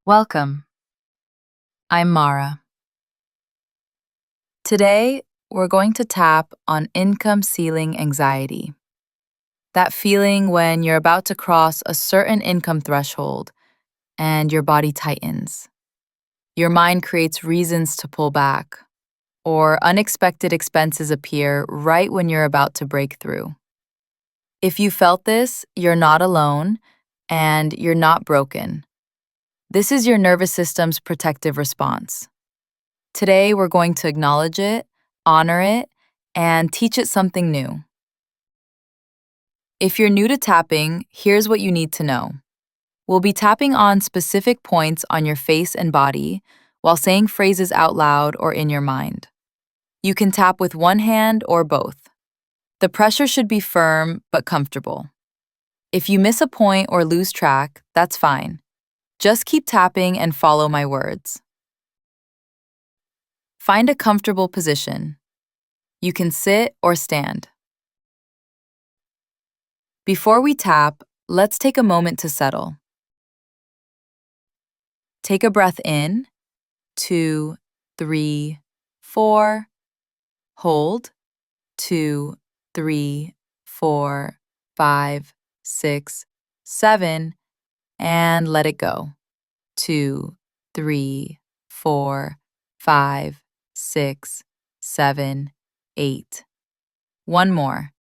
Welcome. I'm Mara. Today, we're going to tap on income ceiling anxiety. That feeling when you're about to cross a certain income threshold and your body tightens. Your mind creates reasons to pull back, or unexpected expenses appear right when you're about to break through. If you felt this, you're not alone and you're not broken. This is your nervous system's protective response. Today, we're going to acknowledge it, honor it, and teach it something new. If you're new to tapping, here's what you need to know. We'll be tapping on specific points on your face and body while saying phrases out loud or in your mind. You can tap with one hand or both. The pressure should be firm but comfortable. If you miss a point or lose track, that's fine. Just keep tapping and follow my words. Find a comfortable position. You can sit or stand. Before we tap, let's take a moment to settle. Take a breath in, 2, 3, 4. Hold, 2, 3, 4, 5, 6, 7, and let it go. 2, 3, 4, 5, 6, 7, 8. One more.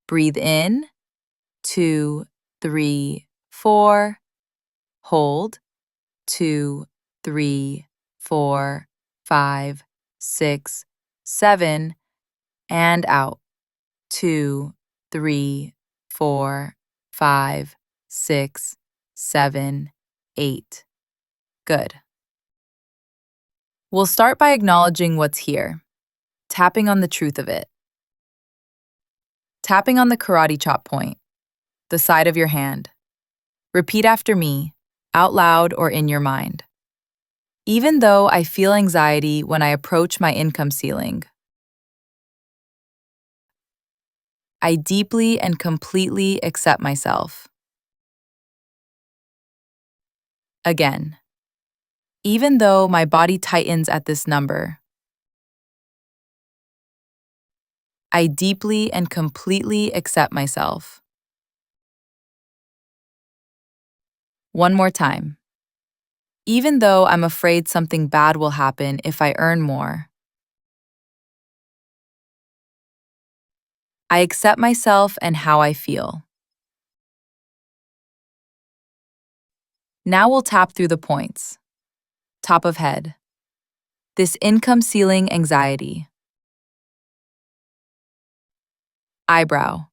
Breathe in, 2, 3, 4. Hold, 2, 3, 4, 5, 6, 7, and out. 2, 3, 4, 5, 6, 7, 8. Good. We'll start by acknowledging what's here, tapping on the truth of it. Tapping on the karate chop point, the side of your hand. Repeat after me, out loud or in your mind. Even though I feel anxiety when I approach my income ceiling, I deeply and completely accept myself. Again, even though my body tightens at this number, I deeply and completely accept myself. One more time. Even though I'm afraid something bad will happen if I earn more, I accept myself and how I feel. Now we'll tap through the points. Top of head. This income ceiling anxiety. Eyebrow.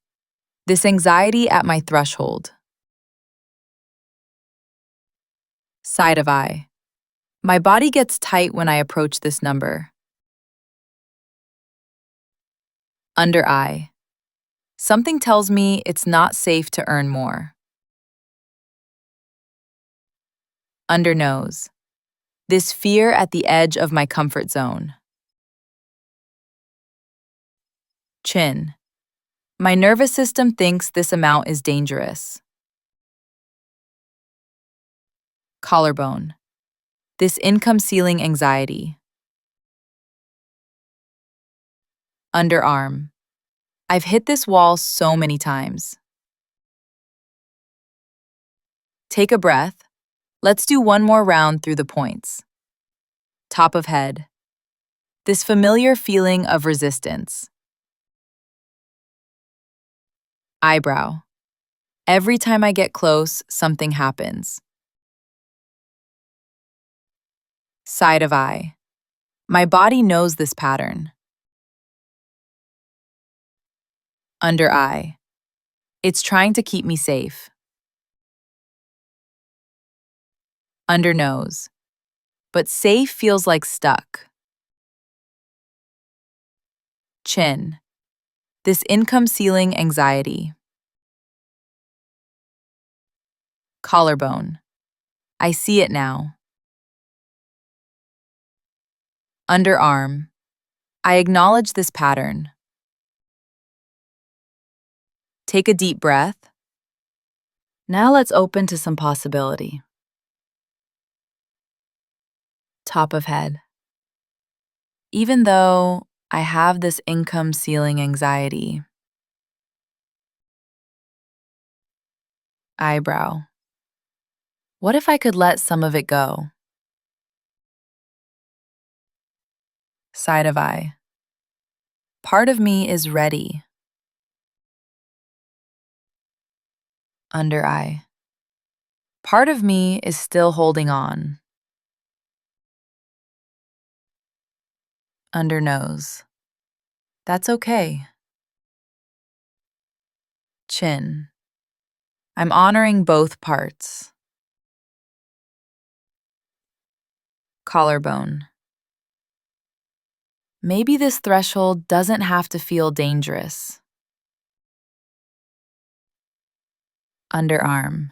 This anxiety at my threshold. Side of eye. My body gets tight when I approach this number. Under eye. Something tells me it's not safe to earn more. Under nose. This fear at the edge of my comfort zone. Chin. My nervous system thinks this amount is dangerous. Collarbone. This income ceiling anxiety. Underarm. I've hit this wall so many times. Take a breath. Let's do one more round through the points. Top of head. This familiar feeling of resistance. Eyebrow. Every time I get close, something happens. Side of eye. My body knows this pattern. Under eye. It's trying to keep me safe. Under nose. But safe feels like stuck. Chin. This income ceiling anxiety. Collarbone. I see it now. Underarm. I acknowledge this pattern. Take a deep breath. Now let's open to some possibility. top of head. Even though I have this income ceiling anxiety, eyebrow. What if I could let some of it go? Side of eye. Part of me is ready. Under eye. Part of me is still holding on. Under nose. That's okay. Chin. I'm honoring both parts. Collarbone. Maybe this threshold doesn't have to feel dangerous. Underarm.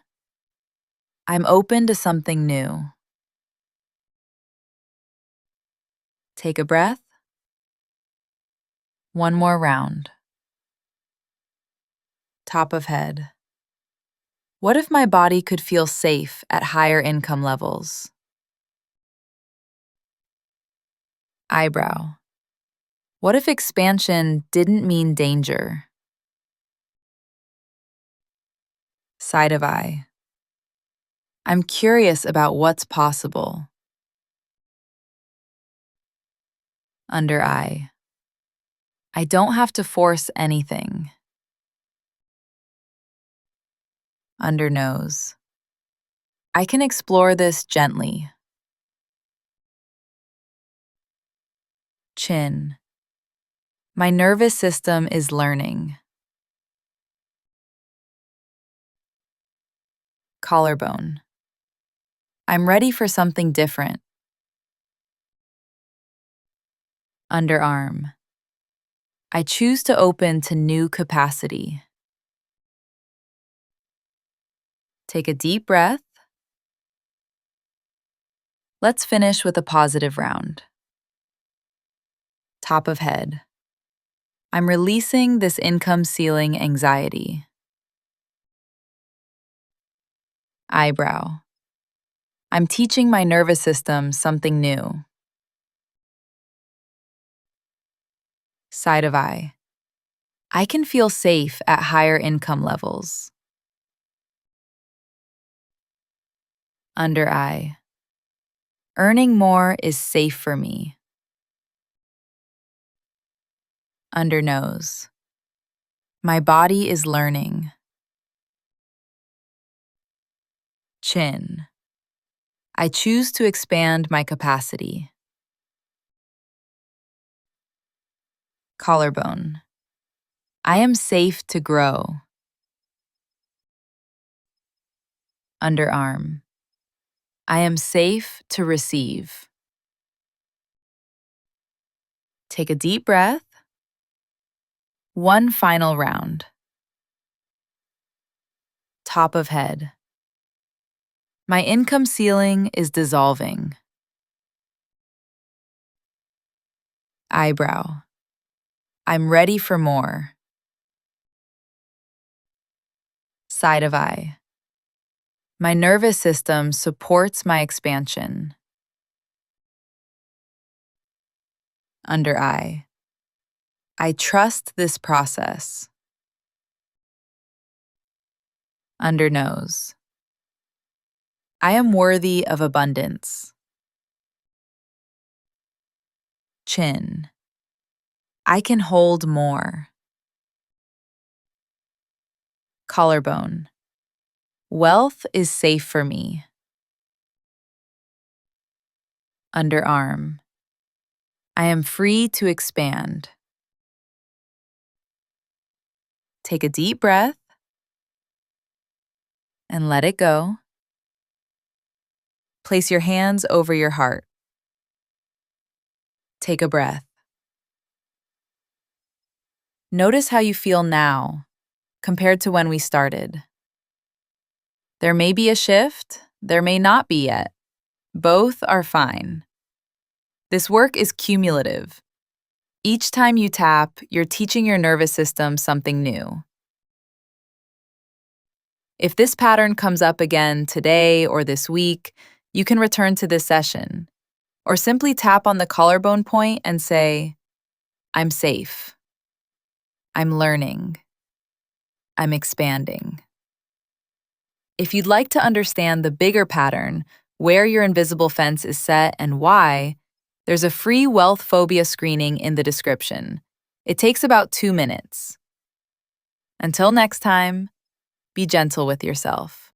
I'm open to something new. Take a breath. One more round. Top of head. What if my body could feel safe at higher income levels? Eyebrow. What if expansion didn't mean danger? Side of eye. I'm curious about what's possible. Under eye. I don't have to force anything. Under nose. I can explore this gently. Chin. My nervous system is learning. Collarbone. I'm ready for something different. Underarm. I choose to open to new capacity. Take a deep breath. Let's finish with a positive round. Top of head. I'm releasing this income ceiling anxiety. Eyebrow. I'm teaching my nervous system something new. Side of eye. I can feel safe at higher income levels. Under eye. Earning more is safe for me. Under nose. My body is learning. Chin. I choose to expand my capacity. Collarbone. I am safe to grow. Underarm. I am safe to receive. Take a deep breath. One final round. Top of head. My income ceiling is dissolving. Eyebrow. I'm ready for more. Side of eye. My nervous system supports my expansion. Under eye. I trust this process. Under nose. I am worthy of abundance. Chin. I can hold more. Collarbone. Wealth is safe for me. Underarm. I am free to expand. Take a deep breath and let it go. Place your hands over your heart. Take a breath. Notice how you feel now compared to when we started. There may be a shift, there may not be yet. Both are fine. This work is cumulative. Each time you tap, you're teaching your nervous system something new. If this pattern comes up again today or this week, you can return to this session. Or simply tap on the collarbone point and say, I'm safe. I'm learning. I'm expanding. If you'd like to understand the bigger pattern, where your invisible fence is set and why, there's a free wealth phobia screening in the description. It takes about 2 minutes. Until next time, be gentle with yourself.